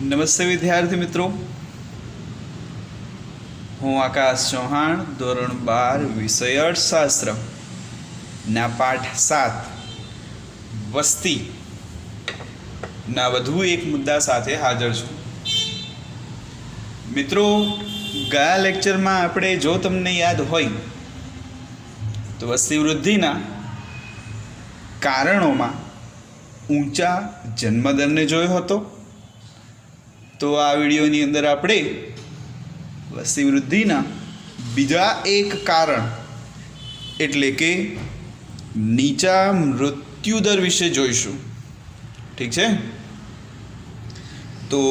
નમસ્તે વિદ્યાર્થી મિત્રો, હું આકાશ ચૌહાણ ધોરણ 12 વિષય અર્થશાસ્ત્ર ના પાઠ 7 વસ્તી ના વધુ એક મુદ્દા સાથે હાજર છું. મિત્રો, ગયા લેક્ચરમાં આપણે, જો તમને યાદ હોય તો, વસ્તી વૃદ્ધિના કારણોમાં ઊંચા જન્મદરને જોયો હતો. તો આ વિડીયોની અંદર આપણે વસ્તી વૃદ્ધિના બીજા એક કારણ એટલે કે નીચા મૃત્યુદર વિશે જોઈશું. ઠીક છે? તો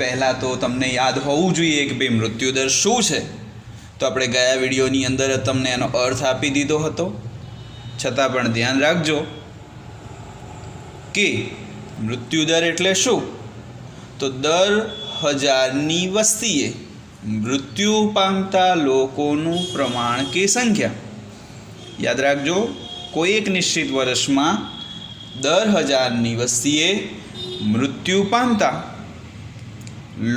પહેલાં તો તમને યાદ હોવું જોઈએ કે ભાઈ મૃત્યુદર શું છે. તો આપણે ગયા વિડીયોની અંદર તમને એનો અર્થ આપી દીધો હતો. છતાં પણ ધ્યાન રાખજો કે મૃત્યુદર એટલે શું. તો દર 1000ની વસ્તીએ મૃત્યુ પામતા લોકોનું પ્રમાણ કે સંખ્યા. યાદ રાખજો, કોઈ એક નિશ્ચિત વર્ષમાં દર 1000ની વસ્તીએ મૃત્યુ પામતા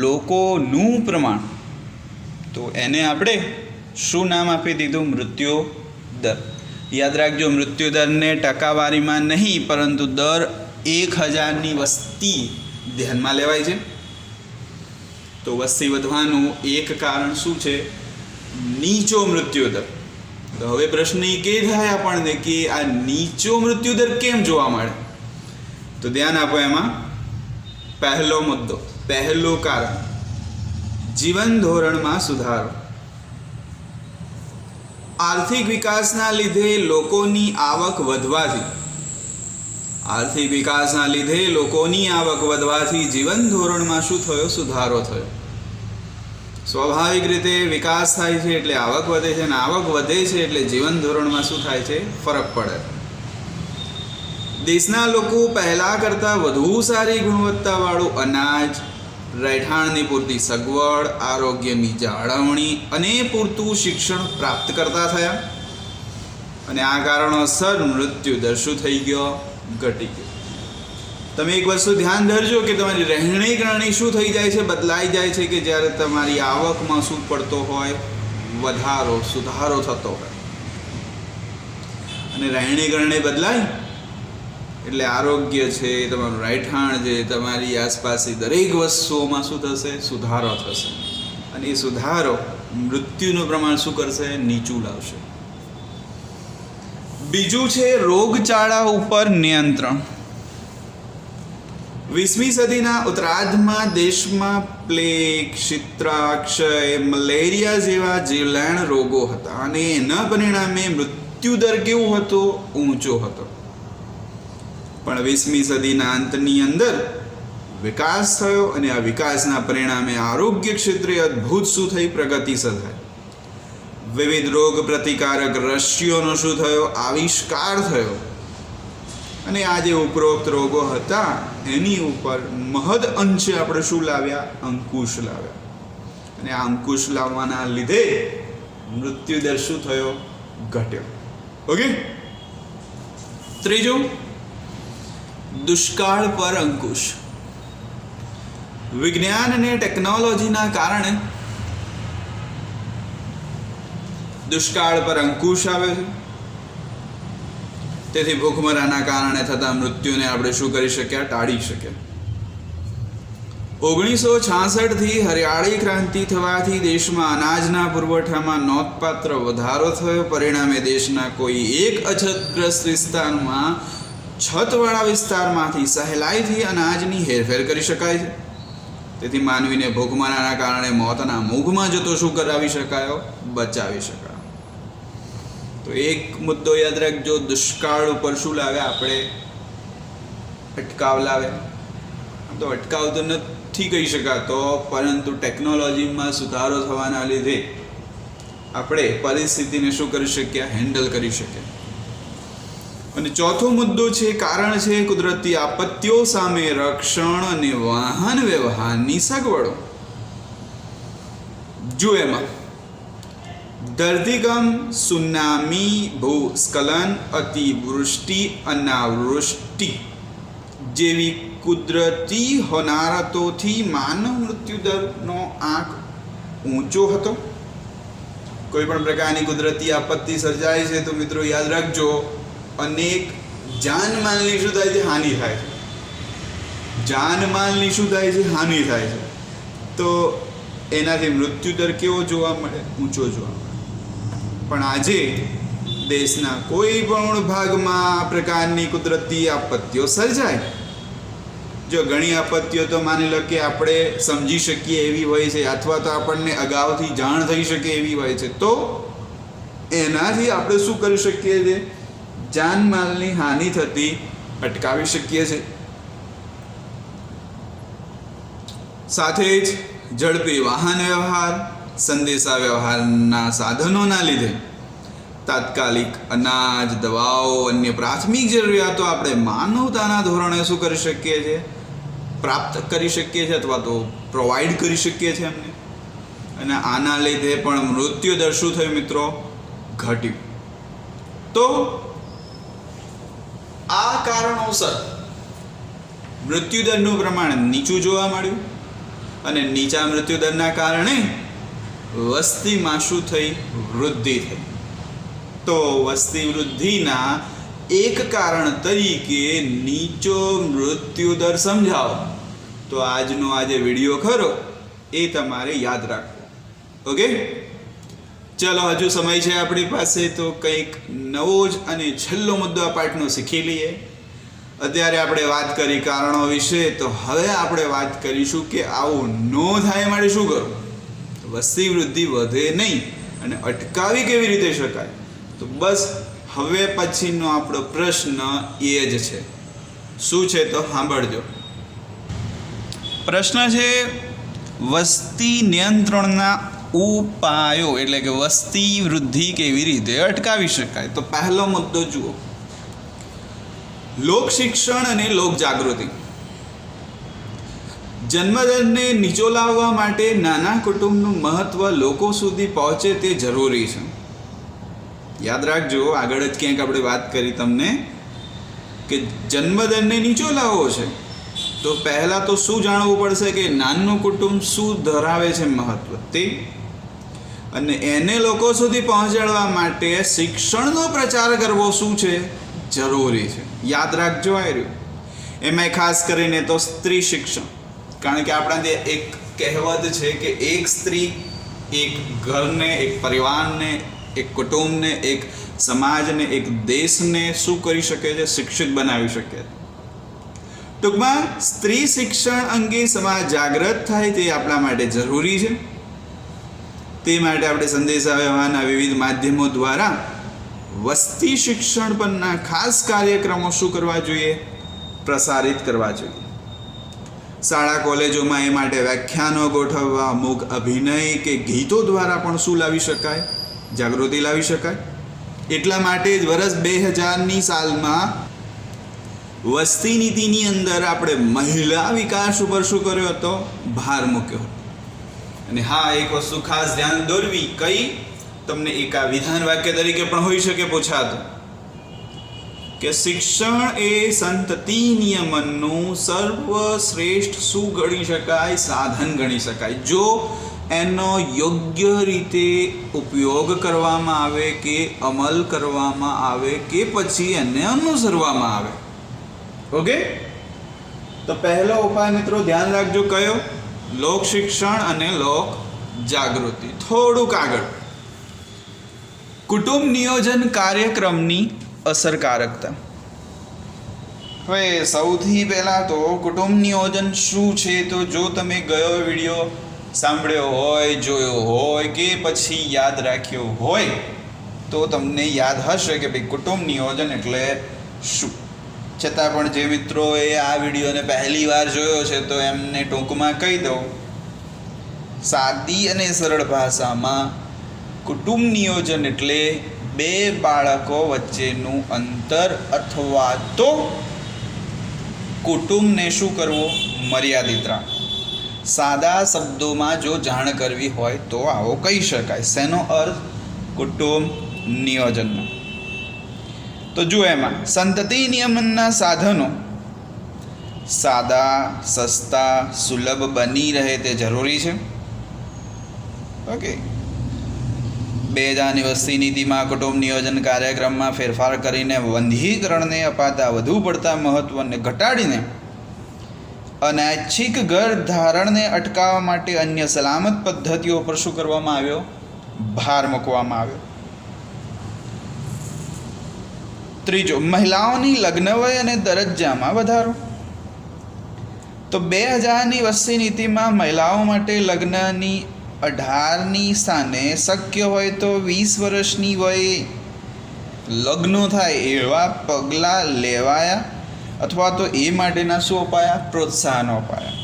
લોકોનું પ્રમાણ, તો એને આપણે શું નામ આપી દીધું? મૃત્યુ દર. યાદ રાખજો, મૃત્યુદરને ટકાવારીમાં નહીં પરંતુ દર 1000ની વસ્તી ધ્યાનમાં લેવાય છે. તો વસ્તી વધવાનું એક કારણ શું છે? નીચો મૃત્યુદર. તો હવે પ્રશ્ન એ કે થાય આપણને કે આ નીચો મૃત્યુદર કેમ જોવા મળે? તો ધ્યાન આપો, એમાં પહેલો મુદ્દો, પહેલું કારણ જીવન ધોરણમાં સુધારો. આર્થિક વિકાસના લીધે લોકોની આવક વધવાથી જીવન ધોરણમાં શું થયો? સુધારો થયો. સ્વાભાવિક રીતે વિકાસ થાય છે એટલે આવક વધે છે, અને આવક વધે છે એટલે જીવન ધોરણમાં શું થાય છે? ફરક પડે. દેશના લોકો પહેલાં કરતાં વધુ સારી ગુણવત્તાવાળું અનાજ, રહેઠાણની પૂરતી સગવડ, આરોગ્યની જાળવણી અને પૂરતું શિક્ષણ પ્રાપ્ત કરતા થયા. અને આ કારણોસર મૃત્યુદર શું થઈ ગયો? ઘટી ગયો. તમે એક વસ્તુ ધ્યાન ધરજો કે તમારી રહેણી કરણી શું થઈ જાય છે? બદલાઈ જાય છે. કે જ્યારે તમારી આવકમાં શું પડતો હોય? વધારો, સુધારો થતો હોય. અને રહેણી કરણી બદલાય એટલે આરોગ્ય છે, તમારું રહેઠાણ છે, તમારી આસપાસની દરેક વસ્તુઓમાં શું થશે? સુધારો થશે. અને એ સુધારો મૃત્યુનું પ્રમાણ શું કરશે? નીચું લાવશે. બીજું છે રોગચાળા ઉપર નિયંત્રણ. 20મી સદીના ઉત્તરાર્ધમાં દેશમાં પ્લેગ, ક્ષિત્રાક્ષય, મલેરિયા જેવા જીવલેણ રોગો હતા, અને એના પરિણામે મૃત્યુદર કેવો હતો? ઊંચો હતો. પણ 20મી સદીના અંતની અંદર વિકાસ થયો, અને આ વિકાસના પરિણામે આરોગ્ય ક્ષેત્રે અદ્ભુત શું થઈ? પ્રગતિ સધાઈ. વિવિધ રોગ પ્રતિકારક રસીઓનો શું થયો? આવિષ્કાર થયો. અને આ જે ઉપરોક્ત રોગો હતા એની ઉપર મહદ અંશે આપણે શું લાવ્યા? અંકુશ લાવ્યા. અને આ અંકુશ લાવવાના લીધે મૃત્યુદર શું થયો? ઘટ્યો. ઓકે. ત્રીજું, દુષ્કાળ પર અંકુશ. વિજ્ઞાન અને ટેકનોલોજીના કારણે દુષ્કાળ પર અંકુશ આવે છે. તેથી ભૂખમરાના કારણે થતા મૃત્યુને આપણે શું કરી શક્યા? ટાળી શક્યા. 1966થી હરિયાળી ક્રાંતિ થવાથી દેશમાં અનાજના પુરવઠામાં નોંધપાત્ર વધારો થયો. પરિણામે દેશના કોઈ એક અછતગ્રસ્ત વિસ્તારમાં, છતવાળા વિસ્તારમાંથી સહેલાઈથી અનાજની હેરફેર કરી શકાય છે. તેથી માનવીને ભૂખમરાના કારણે મોતના મુખમાં જતો શું કરાવી શકાયો? બચાવી શકાય. તો એક મુદ્દો યાદ રાખજો, દુષ્કાળ ઉપર શું લાવે? આપણે અટકાવ લાવે. તો અટકાવ તો નથી કહી શકાતો, પરંતુ ટેકનોલોજીમાં સુધારો થવાના લીધે આપણે પરિસ્થિતિને શું કરી શક્યા? હેન્ડલ કરી શક્યા. અને ચોથો મુદ્દો છે, કારણ છે કુદરતી આપત્તિઓ સામે રક્ષણ અને વાહન વ્યવહારની સગવડો. જો એમાં ધરતીકંપ, સુનામી, ભૂસ્ખલન, અતિવૃષ્ટિ, અનાવૃષ્ટિ જેવી કુદરતી હોનારતોથી માનવ મૃત્યુદરનો આંક ઊંચો હતો. કોઈ પણ પ્રકારની કુદરતી આપત્તિ સર્જાય છે તો મિત્રો યાદ રાખજો, અનેક જાનમાલની શું થાય છે? હાનિ થાય છે. જાનમાલની શું થાય છે? હાનિ થાય છે. તો એનાથી મૃત્યુદર કેવો જોવા મળે? ઊંચો જોવા મળે. પણ આજે દેશના કોઈ પણ ભાગમાં આ પ્રકારની કુદરતી આપત્તિઓ સર્જાય, જો ઘણી આપત્તિઓ તો માની લો કે આપણે સમજી શકીએ એવી હોય છે, અથવા તો આપણને અગાઉથી જાણ થઈ શકે એવી હોય છે, તો એનાથી આપણે શું કરી શકીએ છીએ? જાનમાલની હાનિ થતી અટકાવી શકીએ છીએ. સાથે જ ઝડપી વાહન વ્યવહાર, સંદેશા વ્યવહારના સાધનોના લીધે તાત્કાલિક અનાજ, દવાઓ, અન્ય પ્રાથમિક જરૂરિયાતો આપણે માનવતાના ધોરણે શું કરી શકીએ છીએ? પ્રાપ્ત કરી શકીએ છીએ, અથવા તો પ્રોવાઈડ કરી શકીએ છીએ એમને. અને આના લીધે પણ મૃત્યુદર શું થયું મિત્રો? ઘટ્યું. તો આ કારણોસર મૃત્યુદરનું પ્રમાણ નીચું જોવા મળ્યું, અને નીચા મૃત્યુદરના કારણે વસ્તીમાં શું થઈ? વૃદ્ધિ થઈ. તો વસ્તી વૃદ્ધિના એક કારણ તરીકે નીચો મૃત્યુદર સમજાવો, તો આજનો આ જે વિડીયો ખરો એ તમારે યાદ રાખવો. ઓકે, ચલો હજુ સમય છે આપણી પાસે, તો કંઈક નવો જ અને છેલ્લો મુદ્દો આ પાઠનો શીખી લઈએ. અત્યારે આપણે વાત કરી કારણો વિશે, તો હવે આપણે વાત કરીશું કે આવું ન થાય માટે શું કરવું? વસ્તી વૃદ્ધિ વધે નહીં અને અટકાવી કેવી રીતે શકાય? તો બસ હવે પછીનો આપણો પ્રશ્ન એ જ છે. શું છે તો સાંભળજો. પ્રશ્ન છે વસ્તી નિયંત્રણના ઉપાયો, એટલે કે વસ્તી વૃદ્ધિ કેવી રીતે અટકાવી શકાય? તો પહેલો મુદ્દો જુઓ, લોક શિક્ષણ અને લોક જાગૃતિ. જન્મદરને નીચો લાવવા માટે નાના કુટુંબનું મહત્વ લોકો સુધી પહોંચે તે જરૂરી છે. યાદ રાખજો, આગળ જ ક્યાંક આપણે વાત કરી તમને કે જન્મદરને નીચો લાવવો છે તો પહેલાં તો શું જાણવું પડશે કે નાનું કુટુંબ શું ધરાવે છે મહત્વ તે, અને એને લોકો સુધી પહોંચાડવા માટે શિક્ષણનો પ્રચાર કરવો શું છે? જરૂરી છે. યાદ રાખજો આ રહ્યું. એમાંય ખાસ કરીને તો સ્ત્રી શિક્ષણ, કારણ કે આપણા જે એક કહેવત છે કે એક સ્ત્રી એક ઘરને, એક પરિવારને, એક કુટુંબને, એક સમાજને, એક દેશને શું કરી શકે છે? શિક્ષિત બનાવી શકે છે. ટૂંકમાં સ્ત્રી શિક્ષણ અંગે સમાજ જાગૃત થાય તે આપણા માટે જરૂરી છે. તે માટે આપણે સંદેશા વ્યવહારના વિવિધ માધ્યમો દ્વારા વસ્તી શિક્ષણ પરના ખાસ કાર્યક્રમો શું કરવા જોઈએ? પ્રસારિત કરવા જોઈએ. શાળા કોલેજોમાં એ માટે વ્યાખ્યાનો ગોઠવવા, મૂક અભિનય કે ગીતો દ્વારા પણ શું લાવી શકાય? જાગૃતિ લાવી શકાય. એટલા માટે જ વર્ષ 2000ની સાલમાં વસ્તી નીતિની અંદર આપણે મહિલા વિકાસ ઉપર શું કર્યો હતો? ભાર મૂક્યો હતો. અને હા, એક વસ્તુ ખાસ ધ્યાન દોરવી, કઈ? તમને એક આ વિધાન વાક્ય તરીકે પણ હોઈ શકે પૂછાતું કે શિક્ષણ એ સંતતિ નિયમનનું સર્વશ્રેષ્ઠ શું ગણી શકાય? સાધન ગણી શકાય. જો એનો યોગ્ય રીતે ઉપયોગ કરવામાં આવે કે અમલ કરવામાં આવે કે પછી એને અનુસરવામાં આવે. ઓકે, તો પહેલો ઉપાય મિત્રો ધ્યાન રાખજો, કયો? લોક શિક્ષણ અને લોક જાગૃતિ. થોડુંક આગળ, કુટુંબ નિયોજન કાર્યક્રમની અસરકારકતા. હવે સૌથી પહેલાં તો કુટુંબ નિયોજન શું છે? તો જો તમે ગયો વિડીયો સાંભળ્યો હોય, જોયો હોય કે પછી યાદ રાખ્યો હોય તો તમને યાદ હશે કે ભાઈ કુટુંબ નિયોજન એટલે શું. છતાં પણ જે મિત્રોએ આ વિડીયોને પહેલી વાર જોયો છે તો એમને ટૂંકમાં કહી દઉં, સાદી અને સરળ ભાષામાં કુટુંબ નિયોજન એટલે બે બાળકો વચ્ચેનું અંતર અથવા તો કુટુંબને શું કરવું? મર્યાદિત રાખવું. સાદા શબ્દોમાં જો જાણ કરવી હોય તો આવો કહી શકાય. શેનો અર્થ? કુટુંબ નિયોજનનો. તો જો એમાં સંતતિ નિયમનના સાધનો સાદા, સસ્તા, સુલભ બની રહે તે જરૂરી છે. ઓકે. 2000ની વસ્તી નીતિમાં કુટુંબ નિયોજન કાર્યક્રમમાં ફેરફાર કરીને વંધ્યીકરણને અપાતા વધુ પડતા મહત્ત્વને ઘટાડીને અનૈચ્છિક ગર્ભધારણને અટકાવવા માટે અન્ય સલામત પદ્ધતિઓ પર શું કરવામાં આવ્યો? ભાર મૂકવામાં આવ્યો. ત્રીજો, મહિલાઓની લગ્ન વય અને દરજ્જામાં વધારો. તો 2000ની વસ્તી નીતિમાં મહિલાઓ માટે લગ્નની 18ની સ્થાને શક્ય હોય તો 20 વર્ષની વયે લગ્નો થાય એવા પગલાં લેવાયા અથવા તો એ માટેના શું અપાયા? પ્રોત્સાહનો અપાયા.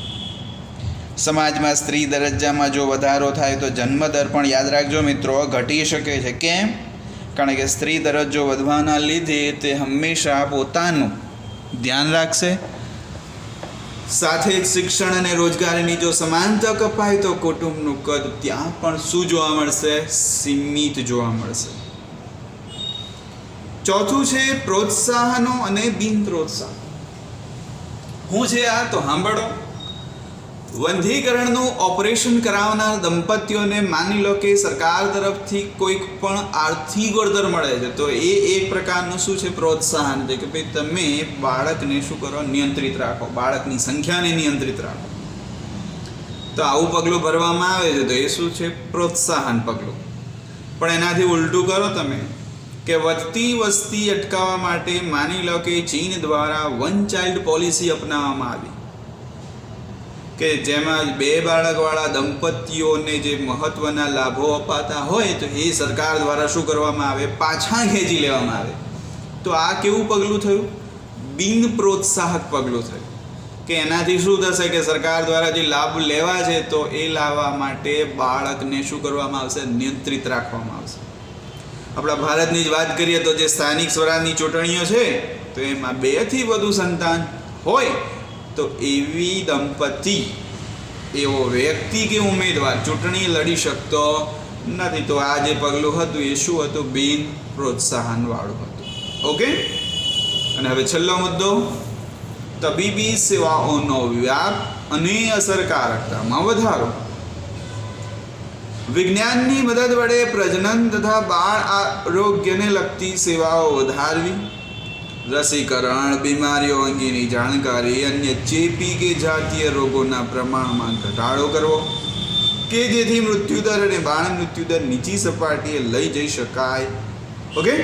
સમાજમાં સ્ત્રી દરજ્જામાં જો વધારો થાય તો જન્મદર પણ યાદ રાખજો મિત્રો ઘટી શકે છે. કેમ? કારણ કે સ્ત્રી દરજ્જો વધવાના લીધે તે હંમેશા પોતાનું ધ્યાન રાખશે. સાથે જ શિક્ષણ અને રોજગારીની જો સમાન તક અપાય તો કુટુંબનું કદ ત્યાં પણ શું જોવા મળશે? સીમિત જોવા મળશે. ચોથું છે પ્રોત્સાહનો અને બિન પ્રોત્સાહન. શું છે આ? તો સાંભળો. વંધ્યીકરણનું ઓપરેશન કરાવનાર દંપતીઓને માની લો કે સરકાર તરફથી કોઈક પણ આર્થિક વળતર મળે છે તો એ એક પ્રકારનું શું છે? પ્રોત્સાહન છે કે ભાઈ તમે બાળકને શું કરો? નિયંત્રિત રાખો, બાળકની સંખ્યાને નિયંત્રિત રાખો. તો આવું પગલું ભરવામાં આવે છે તો એ શું છે? પ્રોત્સાહન પગલું. પણ એનાથી ઉલટું કરો તમે કે વધતી વસ્તી અટકાવવા માટે માની લો કે ચીન દ્વારા વન ચાઇલ્ડ પોલિસી અપનાવવામાં આવી કે જેમાં 2 બાળકવાળા દંપતીઓને જે મહત્ત્વના લાભો અપાતા હોય તો એ સરકાર દ્વારા શું કરવામાં આવે? પાછા ખેંચી લેવામાં આવે. તો આ કેવું પગલું થયું? બિન પ્રોત્સાહક પગલું થયું કે એનાથી શું થશે કે સરકાર દ્વારા જે લાભ લેવા છે તો એ લાવવા માટે બાળકને શું કરવામાં આવશે? નિયંત્રિત રાખવામાં આવશે. આપણા ભારતની જ વાત કરીએ તો જે સ્થાનિક સ્વરાજની ચૂંટણીઓ છે તો એમાં 2થી વધુ સંતાન હોય તો એવી દંપતી, એવો વ્યક્તિ કે ઉમેદવાર ચૂંટણી લડી શકતો નથી. તો આ જે પગલું હતું એ શું હતું? બિન પ્રોત્સાહનવાળું હતું. ઓકે. અને હવે છેલ્લો મુદ્દો, તબીબી સેવાઓનો વ્યાપ અને અસરકારકતામાં વધારો. વિજ્ઞાનની મદદ વડે પ્રજનન તથા બાળ આરોગ્યને લગતી સેવાઓ વધારવી, રસીકરણ, બીમારીઓ અંગેની જાણકારી, અન્ય ચેપી કે જાતીય રોગોના પ્રમાણમાં ઘટાડો કરવો કે જેથી મૃત્યુદર અને બાળ મૃત્યુદર નીચી સપાટીએ લઈ જઈ શકાય. ઓકે.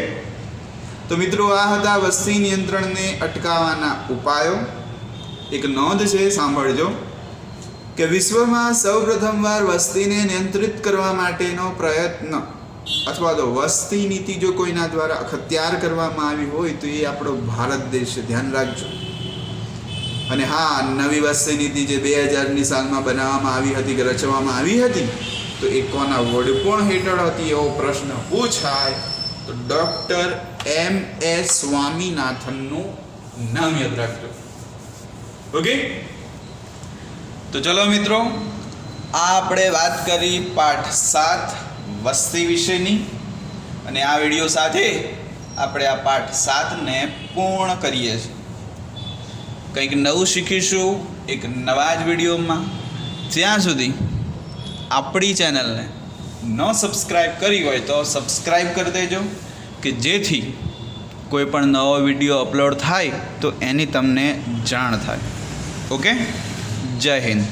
તો મિત્રો આ હતા વસ્તી નિયંત્રણને અટકાવવાના ઉપાયો. એક નોંધ છે, સાંભળજો કે વિશ્વમાં સૌપ્રથમવાર વસ્તીને નિયંત્રિત કરવા માટેનો પ્રયત્ન અથવા તો વસ્તી નીતિ જો કોઈના દ્વારા અખત્યાર કરવામાં આવી હોય તો એ આપણો ભારત દેશ છે. ધ્યાન રાખજો. અને હા, નવી વસ્તી નીતિ જે 2000ની સાલમાં બનાવવામાં આવી હતી કે રચવામાં આવી હતી તો એ કોના વડપણ હેઠળ હતી એવો પ્રશ્ન પૂછાય તો ડૉક્ટર M.S. સ્વામીનાથનનું નામ યાદ રાખજો. ઓકે. તો ચલો મિત્રો, આ આપણે વાત કરી પાઠ 7 વસ્તી વિશેની અને આ વિડીયો સાથે આપણે આ પાઠ 7ને પૂર્ણ કરીએ છીએ. કંઈક નવું શીખીશું એક નવા જ વિડીયોમાં. ત્યાં સુધી આપણી ચેનલને ન સબસ્ક્રાઈબ કરી હોય તો સબસ્ક્રાઈબ કરી દેજો કે જેથી કોઈ પણ નવો વિડીયો અપલોડ થાય તો એની તમને જાણ થાય. ઓકે. જય હિન્દ.